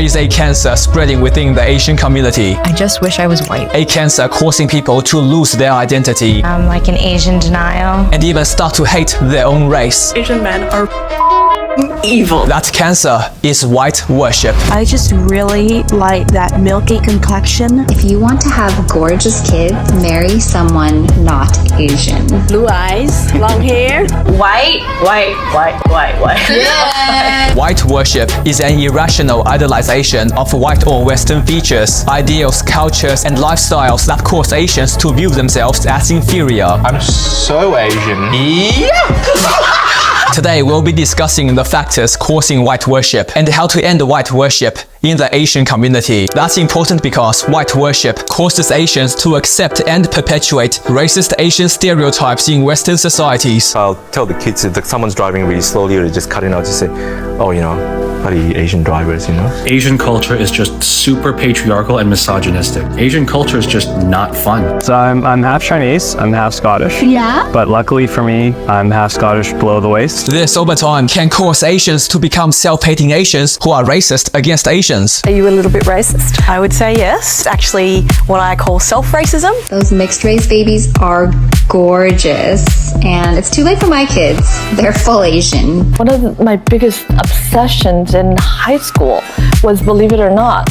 is a cancer spreading within the Asian community. I just wish I was white. A cancer causing people to lose their identity Like an Asian denial. and even start to hate their own race. Asian men are evil. That cancer is white worship. I just really like that milky complexion. If you want to have gorgeous kids, marry someone not Asian. Blue eyes, long hair. White. White worship is an irrational idolization of white or Western features, ideals, cultures, and lifestyles that cause Asians to view themselves as inferior. I'm so Asian. Today, we'll be discussing the factors causing white worship and how to end white worship in the Asian community. That's important because white worship causes Asians to accept and perpetuate racist Asian stereotypes in Western societies. I'll tell the kids if someone's driving really slowly or just cutting out, just say, oh, bloody Asian drivers, Asian culture is just super patriarchal and misogynistic. Asian culture is just not fun. So I'm half Chinese, I'm half Scottish. Yeah? But luckily for me, I'm half Scottish below the waist. This over time can cause Asians to become self-hating Asians who are racist against Asians. Are you a little bit racist? I would say yes. It's actually what I call self-racism. Those mixed race babies are gorgeous. And it's too late for my kids. They're full Asian. One of my biggest obsessions in high school was, believe it or not,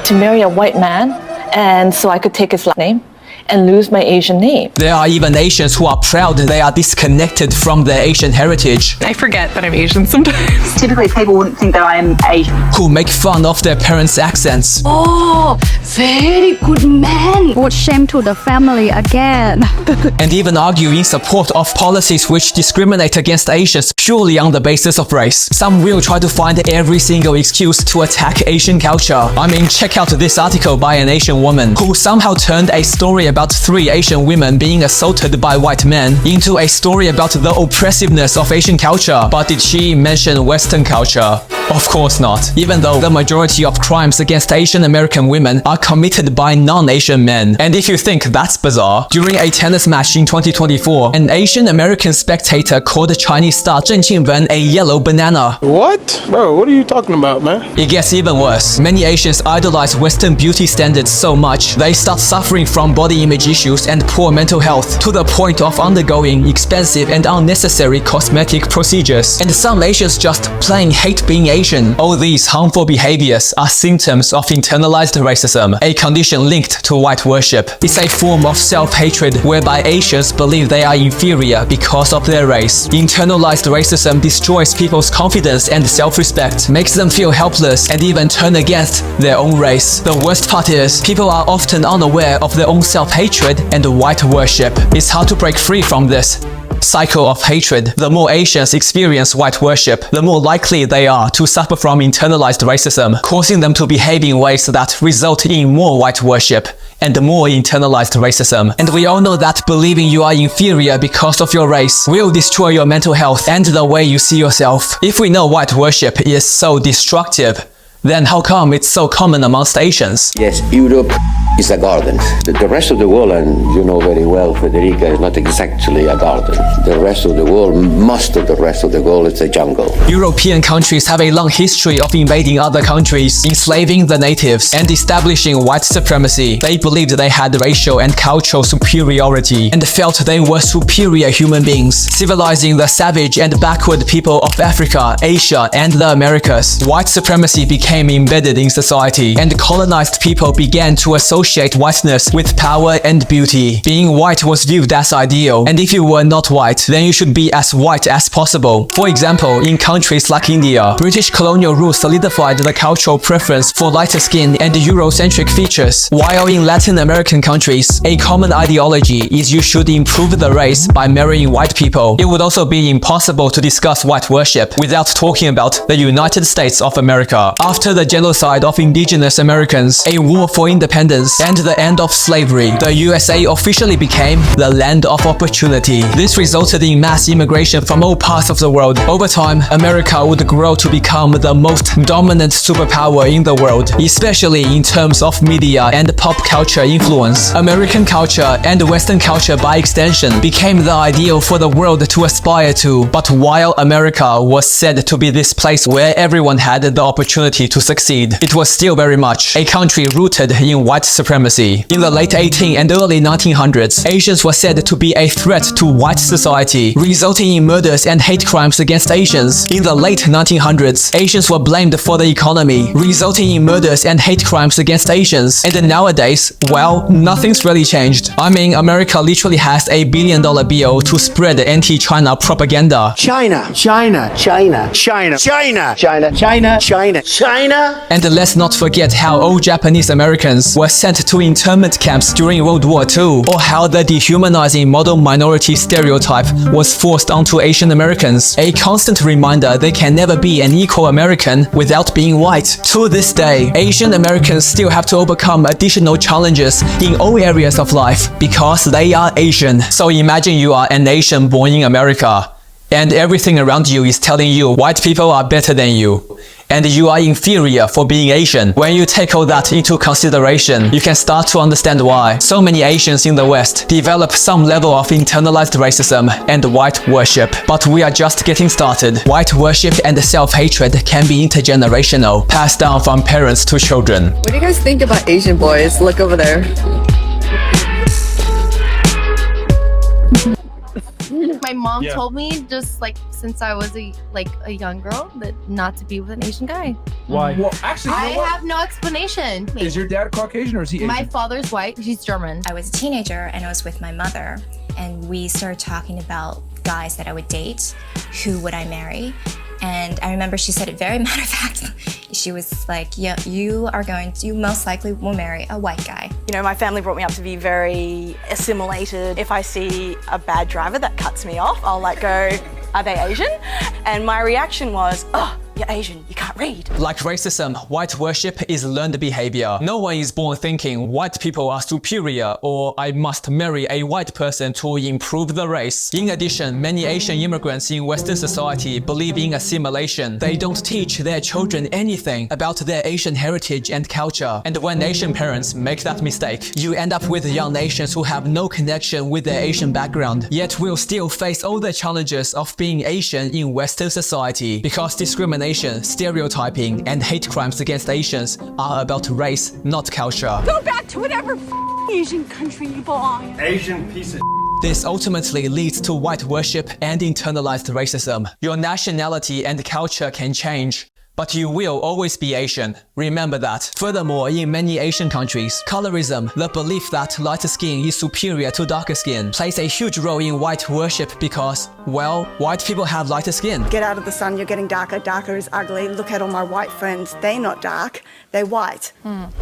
to marry a white man, and so I could take his last name and lose my Asian name. There are even Asians who are proud they are disconnected from their Asian heritage, I forget that I'm Asian sometimes. Typically, people wouldn't think that I am Asian. who make fun of their parents' accents, Oh, very good man. What shame to the family again. and even argue in support of policies which discriminate against Asians purely on the basis of race. Some will try to find every single excuse to attack Asian culture. Check out this article by an Asian woman who somehow turned a story about 3 Asian women being assaulted by white men into a story about the oppressiveness of Asian culture. But did she mention Western culture? Of course not, even though the majority of crimes against Asian American women are committed by non-Asian men. And if you think that's bizarre, during a tennis match in 2024, an Asian American spectator called Chinese star Zheng Qingwen a yellow banana. What? Bro, what are you talking about, man? It gets even worse. Many Asians idolize Western beauty standards so much, they start suffering from body image issues and poor mental health to the point of undergoing expensive and unnecessary cosmetic procedures. And some Asians just plain hate being Asian. All these harmful behaviors are symptoms of internalized racism, a condition linked to white worship. It's a form of self-hatred whereby Asians believe they are inferior because of their race. Internalized racism destroys people's confidence and self-respect, makes them feel helpless and even turn against their own race. The worst part is, people are often unaware of their own self-hatred and white worship. It's hard to break free from this cycle of hatred. The more Asians experience white worship, the more likely they are to suffer from internalized racism, causing them to behave in ways that result in more white worship and more internalized racism. And we all know that believing you are inferior because of your race will destroy your mental health and the way you see yourself. If we know white worship is so destructive, then how come it's so common amongst Asians? Yes, Europe is a garden. The rest of the world, and you know very well, Federica, is not exactly a garden. The rest of the world, most of the rest of the world, is a jungle. European countries have a long history of invading other countries, enslaving the natives, and establishing white supremacy. They believed they had racial and cultural superiority, and felt they were superior human beings, civilizing the savage and backward people of Africa, Asia, and the Americas. White supremacy became embedded in society, and colonized people began to associate whiteness with power and beauty. Being white was viewed as ideal, and if you were not white, then you should be as white as possible. For example, in countries like India, British colonial rule solidified the cultural preference for lighter skin and Eurocentric features, while in Latin American countries, a common ideology is you should improve the race by marrying white people. It would also be impossible to discuss white worship without talking about the United States of America. After the genocide of indigenous Americans, a war for independence, and the end of slavery, the USA officially became the land of opportunity. This resulted in mass immigration from all parts of the world. Over time, America would grow to become the most dominant superpower in the world, especially in terms of media and pop culture influence. American culture and Western culture by extension became the ideal for the world to aspire to. But while America was said to be this place where everyone had the opportunity to succeed, it was still very much a country rooted in white supremacy. In the late 1800s and early 1900s, Asians were said to be a threat to white society, resulting in murders and hate crimes against Asians. In the late 1900s, Asians were blamed for the economy, resulting in murders and hate crimes against Asians. And nowadays, well, nothing's really changed. I mean, America literally has a $1 billion bill to spread anti-China propaganda. China, China, China, China, China, China, China, China, China. And let's not forget how all Japanese Americans were sent to internment camps during World War II, or how the dehumanizing model minority stereotype was forced onto Asian Americans, a constant reminder they can never be an equal American without being white. To this day, Asian Americans still have to overcome additional challenges in all areas of life because they are Asian. So imagine you are an Asian born in America, and everything around you is telling you white people are better than you, and you are inferior for being Asian. When you take all that into consideration, you can start to understand why so many Asians in the West develop some level of internalized racism and white worship. But we are just getting started. White worship and self-hatred can be intergenerational, passed down from parents to children. What do you guys think about Asian boys? Look over there. My mom told me just like since I was a young girl that not to be with an Asian guy. Why? Well, actually, I have no explanation. Is your dad Caucasian or is he Asian? My father's white. He's German. I was a teenager and I was with my mother, and we started talking about guys that I would date, who would I marry. And I remember she said it very matter of fact. She was like, yeah, you most likely will marry a white guy. You know, my family brought me up to be very assimilated. If I see a bad driver that cuts me off, I'll like go, are they Asian? And my reaction was, oh, you're Asian, you can't read. Like racism, white worship is learned behavior. No one is born thinking white people are superior or I must marry a white person to improve the race. In addition, many Asian immigrants in Western society believe in assimilation. They don't teach their children anything about their Asian heritage and culture. And when Asian parents make that mistake, you end up with young Asians who have no connection with their Asian background, yet will still face all the challenges of being Asian in Western society, because discrimination, stereotyping, and hate crimes against Asians are about race, not culture. Go back to whatever Asian country you belong. Asian piece of This ultimately leads to white worship and internalized racism. Your nationality and culture can change, but you will always be Asian. Remember that. Furthermore, in many Asian countries, colorism, the belief that lighter skin is superior to darker skin, plays a huge role in white worship because, well, white people have lighter skin. Get out of the sun, you're getting darker. Darker is ugly. Look at all my white friends. They're not dark, they're white.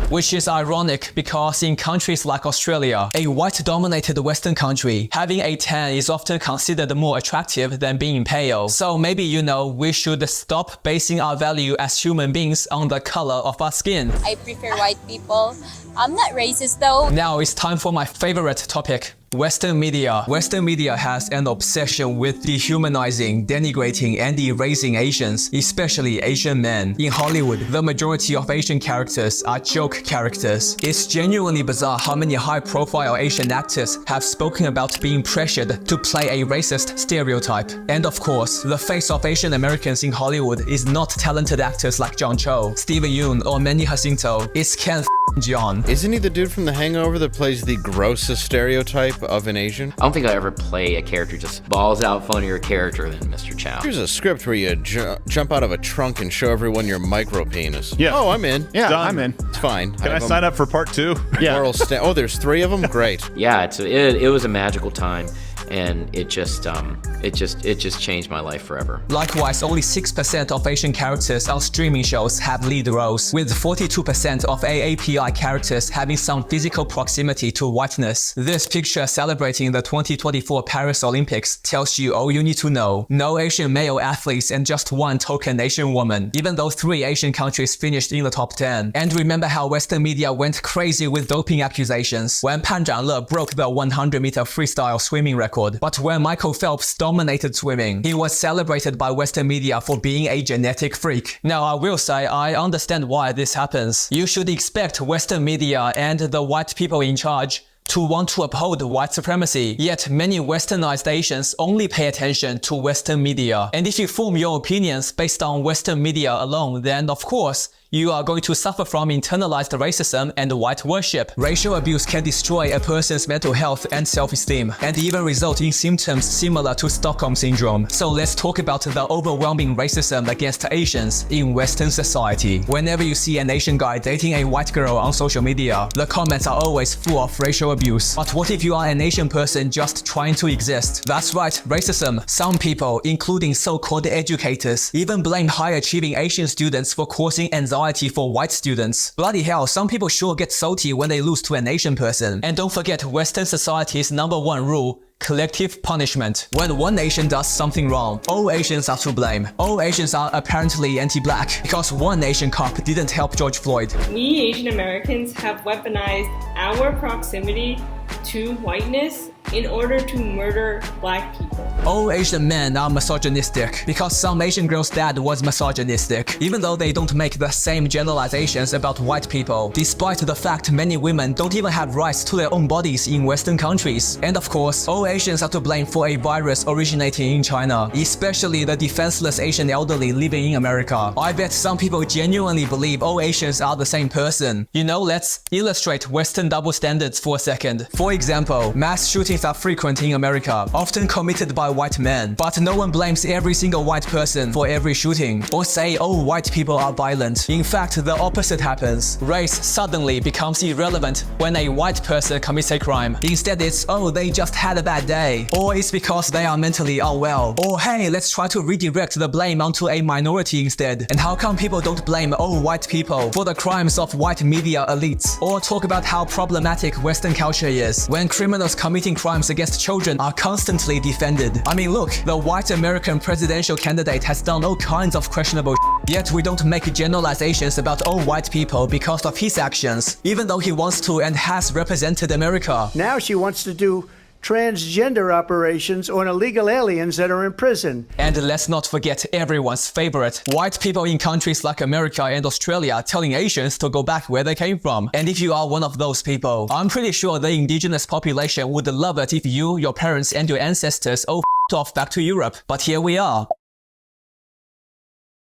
Which is ironic because in countries like Australia, a white-dominated Western country, having a tan is often considered more attractive than being pale. So maybe, you know, we should stop basing our value as human beings on the color of our skin. I prefer white people. I'm not racist though. Now it's time for my favorite topic. Western media. Western media has an obsession with dehumanizing, denigrating, and erasing Asians, especially Asian men. In Hollywood, the majority of Asian characters are joke characters. It's genuinely bizarre how many high-profile Asian actors have spoken about being pressured to play a racist stereotype. And of course, the face of Asian Americans in Hollywood is not talented actors like John Cho, Steven Yeun, or Manny Jacinto. It's Ken Jeong. Isn't he the dude from The Hangover that plays the grossest stereotype of an Asian? I don't think I'll ever play a character just balls out funnier character than Mr. Chow. Here's a script where you jump out of a trunk and show everyone your micro penis. Yeah. Oh, I'm in. Yeah, done. I'm in. It's fine. Can I sign up for part 2? Yeah. Oh, there's 3 of them? Great. Yeah, it was a magical time. and it just changed my life forever. Likewise, only 6% of Asian characters on streaming shows have lead roles, with 42% of AAPI characters having some physical proximity to whiteness. This picture celebrating the 2024 Paris Olympics tells you all you need to know. No Asian male athletes and just one token Asian woman, even though 3 Asian countries finished in the top 10. And remember how Western media went crazy with doping accusations when Pan Zhangle broke the 100-meter freestyle swimming record. But when Michael Phelps dominated swimming, he was celebrated by Western media for being a genetic freak. Now, I will say I understand why this happens. You should expect Western media and the white people in charge to want to uphold white supremacy. Yet many westernized Asians only pay attention to Western media. And if you form your opinions based on Western media alone, then of course, you are going to suffer from internalized racism and white worship. Racial abuse can destroy a person's mental health and self-esteem, and even result in symptoms similar to Stockholm Syndrome. So let's talk about the overwhelming racism against Asians in Western society. Whenever you see an Asian guy dating a white girl on social media, the comments are always full of racial abuse. But what if you are an Asian person just trying to exist? That's right, racism. Some people, including so-called educators, even blame high-achieving Asian students for causing anxiety for white students. Bloody hell, some people sure get salty when they lose to an Asian person. And don't forget Western society's #1 rule: collective punishment. When one Asian does something wrong, all Asians are to blame. All Asians are apparently anti-black because one Asian cop didn't help George Floyd. We Asian Americans have weaponized our proximity to whiteness in order to murder black people. All Asian men are misogynistic because some Asian girl's dad was misogynistic, even though they don't make the same generalizations about white people, despite the fact many women don't even have rights to their own bodies in Western countries. And of course, all Asians are to blame for a virus originating in China, especially the defenseless Asian elderly living in America. I bet some people genuinely believe all Asians are the same person. You know, let's illustrate Western double standards for a second. For example, mass shootings are frequent in America, often committed by white men, but no one blames every single white person for every shooting, or say all white people are violent. In fact, the opposite happens. Race suddenly becomes irrelevant when a white person commits a crime. Instead, it's, oh, they just had a bad day, or it's because they are mentally unwell, or hey, let's try to redirect the blame onto a minority instead. And how come people don't blame all white people for the crimes of white media elites, or talk about how problematic Western culture is when criminals committing crimes against children are constantly defended? I mean, look, the white American presidential candidate has done all kinds of questionable shit, yet we don't make generalizations about all white people because of his actions, even though he wants to and has represented America. Now she wants to do transgender operations on illegal aliens that are in prison. And let's not forget everyone's favorite, white people in countries like America and Australia telling Asians to go back where they came from. And if you are one of those people, I'm pretty sure the indigenous population would love it if you, your parents, and your ancestors all f***ed off back to Europe. But here we are.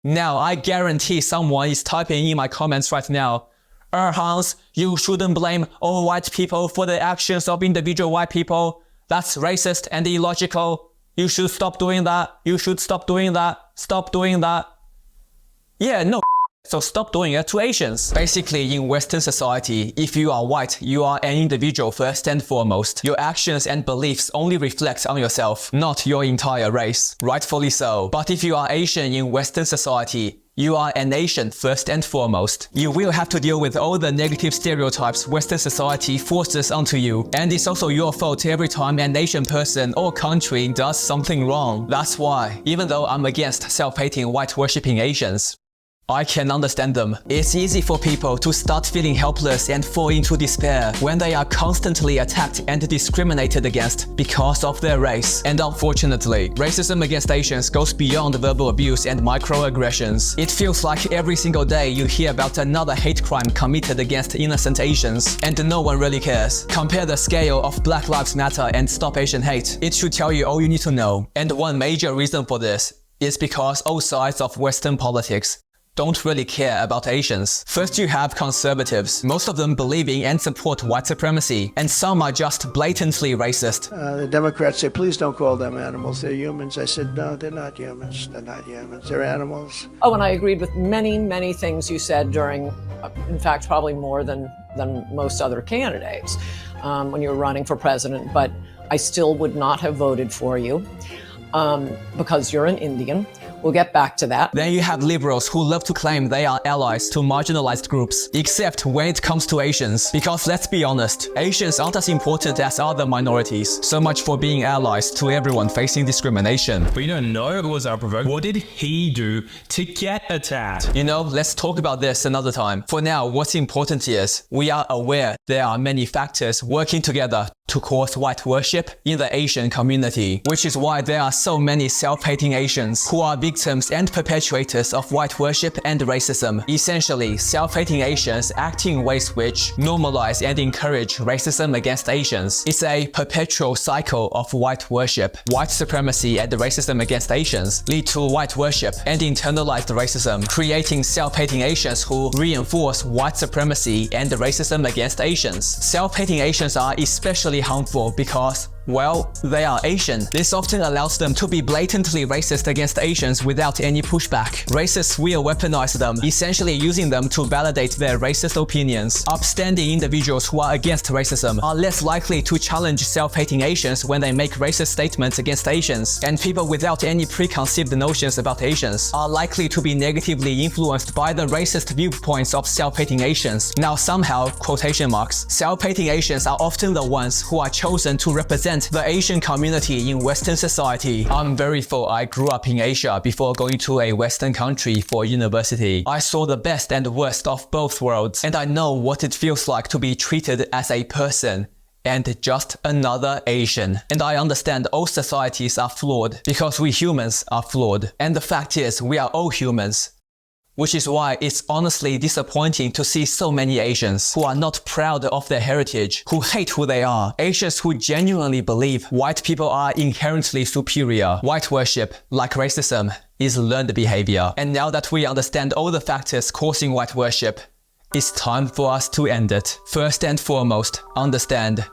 Now, I guarantee someone is typing in my comments right now, Hans, you shouldn't blame all white people for the actions of individual white people. That's racist and illogical. You should stop doing that. You should stop doing that. Stop doing that. Yeah, no. So stop doing it to Asians. Basically, in Western society, if you are white, you are an individual first and foremost. Your actions and beliefs only reflect on yourself, not your entire race. Rightfully so. But if you are Asian in Western society, you are a nation first and foremost. You will have to deal with all the negative stereotypes Western society forces onto you. And it's also your fault every time an Asian person or country does something wrong. That's why, even though I'm against self-hating white-worshipping Asians, I can understand them. It's easy for people to start feeling helpless and fall into despair when they are constantly attacked and discriminated against because of their race. And unfortunately, racism against Asians goes beyond verbal abuse and microaggressions. It feels like every single day you hear about another hate crime committed against innocent Asians, and no one really cares. Compare the scale of Black Lives Matter and Stop Asian Hate. It should tell you all you need to know. And one major reason for this is because all sides of Western politics don't really care about Asians. First, you have conservatives, most of them believing and support white supremacy, and some are just blatantly racist. The Democrats say, please don't call them animals, they're humans. I said, no, they're not humans, they're not humans, they're animals. Oh, and I agreed with many, many things you said during, in fact, probably more than most other candidates when you were running for president. But I still would not have voted for you because you're an Indian. We'll get back to that. Then you have liberals who love to claim they are allies to marginalized groups, except when it comes to Asians. Because let's be honest, Asians aren't as important as other minorities. So much for being allies to everyone facing discrimination. We don't know if it was unprovoked. What did he do to get attacked? You know, let's talk about this another time. For now, what's important is we are aware there are many factors working together to cause white worship in the Asian community, which is why there are so many self-hating Asians who are victims and perpetuators of white worship and racism. Essentially, self-hating Asians act in ways which normalize and encourage racism against Asians. It's a perpetual cycle of white worship. White supremacy and racism against Asians lead to white worship and internalized racism, creating self-hating Asians who reinforce white supremacy and racism against Asians. Self-hating Asians are especially harmful because, well, they are Asian. This often allows them to be blatantly racist against Asians without any pushback. Racists will weaponize them, essentially using them to validate their racist opinions. Upstanding individuals who are against racism are less likely to challenge self-hating Asians when they make racist statements against Asians, and people without any preconceived notions about Asians are likely to be negatively influenced by the racist viewpoints of self-hating Asians. Now somehow, quotation marks, self-hating Asians are often the ones who are chosen to represent the Asian community in Western society. I'm very thankful I grew up in Asia before going to a Western country for university. I saw the best and worst of both worlds, and I know what it feels like to be treated as a person and just another Asian. And I understand all societies are flawed because we humans are flawed. And the fact is, we are all humans. Which is why it's honestly disappointing to see so many Asians who are not proud of their heritage, who hate who they are, Asians who genuinely believe white people are inherently superior. White worship, like racism, is learned behavior. And now that we understand all the factors causing white worship, it's time for us to end it. First and foremost, understand,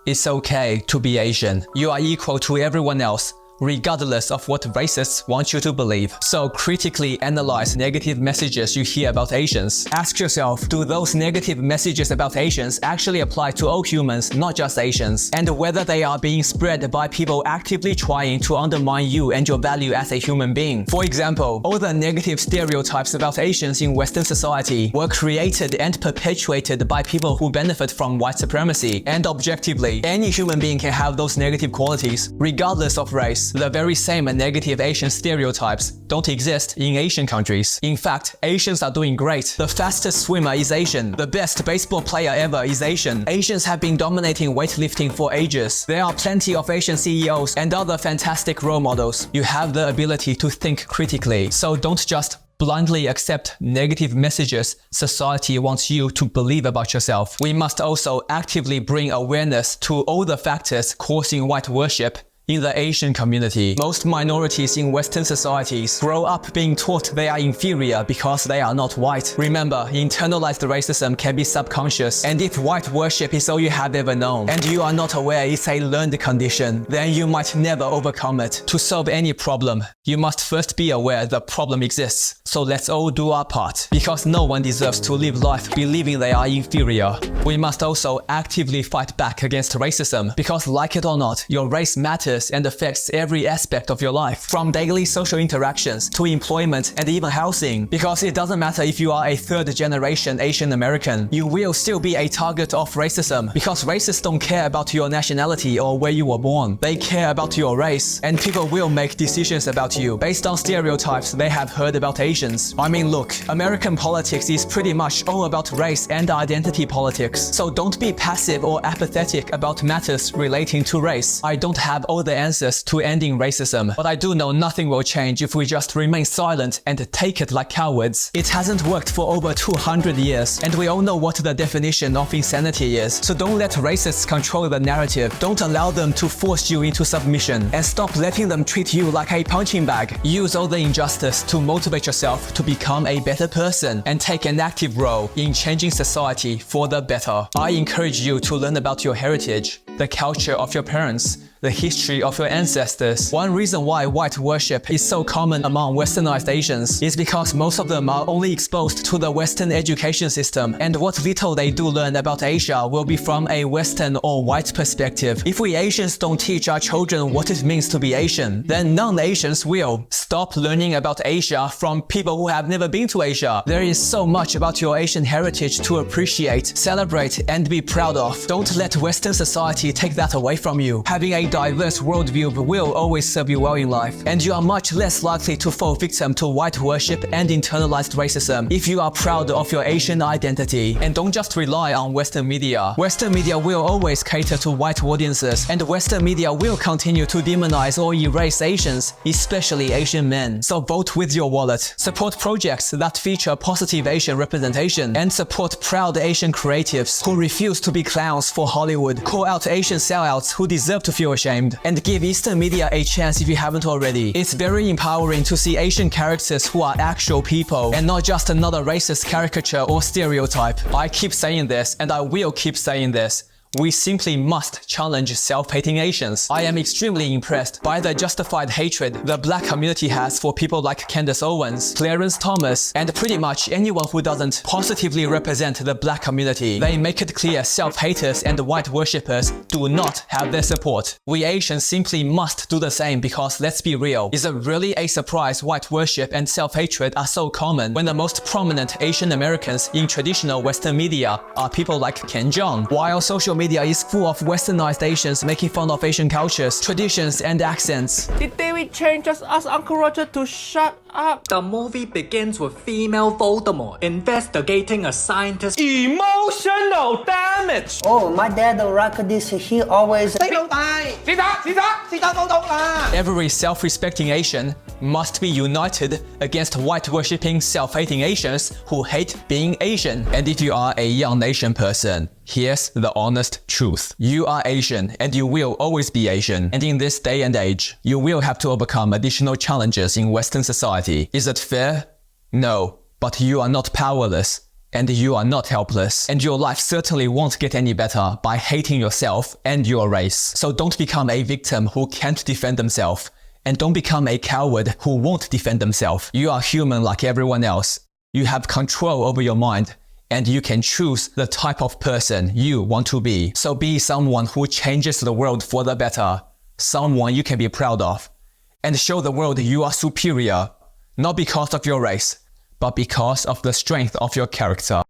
it's okay to be Asian. You are equal to everyone else, regardless of what racists want you to believe. So critically analyze negative messages you hear about Asians. Ask yourself, do those negative messages about Asians actually apply to all humans, not just Asians? And whether they are being spread by people actively trying to undermine you and your value as a human being. For example, all the negative stereotypes about Asians in Western society were created and perpetuated by people who benefit from white supremacy. And objectively, any human being can have those negative qualities, regardless of race. The very same negative Asian stereotypes don't exist in Asian countries. In fact, Asians are doing great. The fastest swimmer is Asian. The best baseball player ever is Asian. Asians have been dominating weightlifting for ages. There are plenty of Asian CEOs and other fantastic role models. You have the ability to think critically. So don't just blindly accept negative messages society wants you to believe about yourself. We must also actively bring awareness to all the factors causing white worship in the Asian community. Most minorities in Western societies grow up being taught they are inferior because they are not white. Remember, internalized racism can be subconscious, and if white worship is all you have ever known, and you are not aware it's a learned condition, then you might never overcome it. To solve any problem, you must first be aware the problem exists. So let's all do our part, because no one deserves to live life believing they are inferior. We must also actively fight back against racism, because like it or not, your race matters and affects every aspect of your life, from daily social interactions to employment and even housing. Because it doesn't matter if you are a third-generation Asian American, you will still be a target of racism, because racists don't care about your nationality or where you were born. They care about your race, and people will make decisions about you based on stereotypes they have heard about Asians. I mean, look, American politics is pretty much all about race and identity politics, so don't be passive or apathetic about matters relating to race. I don't have all the answers to ending racism, but I do know nothing will change if we just remain silent and take it like cowards. It hasn't worked for over 200 years, and we all know what the definition of insanity is. So don't let racists control the narrative. Don't allow them to force you into submission, and stop letting them treat you like a punching bag. Use all the injustice to motivate yourself to become a better person and take an active role in changing society for the better. I encourage you to learn about your heritage, the culture of your parents, the history of your ancestors. One reason why white worship is so common among westernized Asians is because most of them are only exposed to the Western education system, and what little they do learn about Asia will be from a Western or white perspective. If we Asians don't teach our children what it means to be Asian, then non-Asians will. Stop learning about Asia from people who have never been to Asia. There is so much about your Asian heritage to appreciate, celebrate, and be proud of. Don't let Western society take that away from you. Having a diverse worldview will always serve you well in life, and you are much less likely to fall victim to white worship and internalized racism if you are proud of your Asian identity. And don't just rely on Western media. Western media will always cater to white audiences, and Western media will continue to demonize or erase Asians, especially Asian men. So vote with your wallet. Support projects that feature positive Asian representation, and support proud Asian creatives who refuse to be clowns for Hollywood. Call out Asian sellouts who deserve to feel ashamed, and give Eastern media a chance if you haven't already. It's very empowering to see Asian characters who are actual people and not just another racist caricature or stereotype. I keep saying this, and I will keep saying this. We simply must challenge self-hating Asians. I am extremely impressed by the justified hatred the black community has for people like Candace Owens, Clarence Thomas, and pretty much anyone who doesn't positively represent the black community. They make it clear self-haters and white worshippers do not have their support. We Asians simply must do the same because, let's be real, is it really a surprise white worship and self-hatred are so common when the most prominent Asian Americans in traditional Western media are people like Ken Jeong? While social media is full of westernized Asians making fun of Asian cultures, traditions, and accents. Did David Chang just ask Uncle Roger to shut up? The movie begins with female Voldemort investigating a scientist. Emotional damage! Oh, my dad, the rocket this, he always... Every self-respecting Asian must be united against white-worshipping, self-hating Asians who hate being Asian. And if you are a young Asian person, here's the honest truth. You are Asian, and you will always be Asian. And in this day and age, you will have to overcome additional challenges in Western society. Is it fair? No. But you are not powerless, and you are not helpless. And your life certainly won't get any better by hating yourself and your race. So don't become a victim who can't defend themselves. And don't become a coward who won't defend themselves. You are human like everyone else. You have control over your mind, and you can choose the type of person you want to be. So be someone who changes the world for the better. Someone you can be proud of. And show the world you are superior, not because of your race, but because of the strength of your character.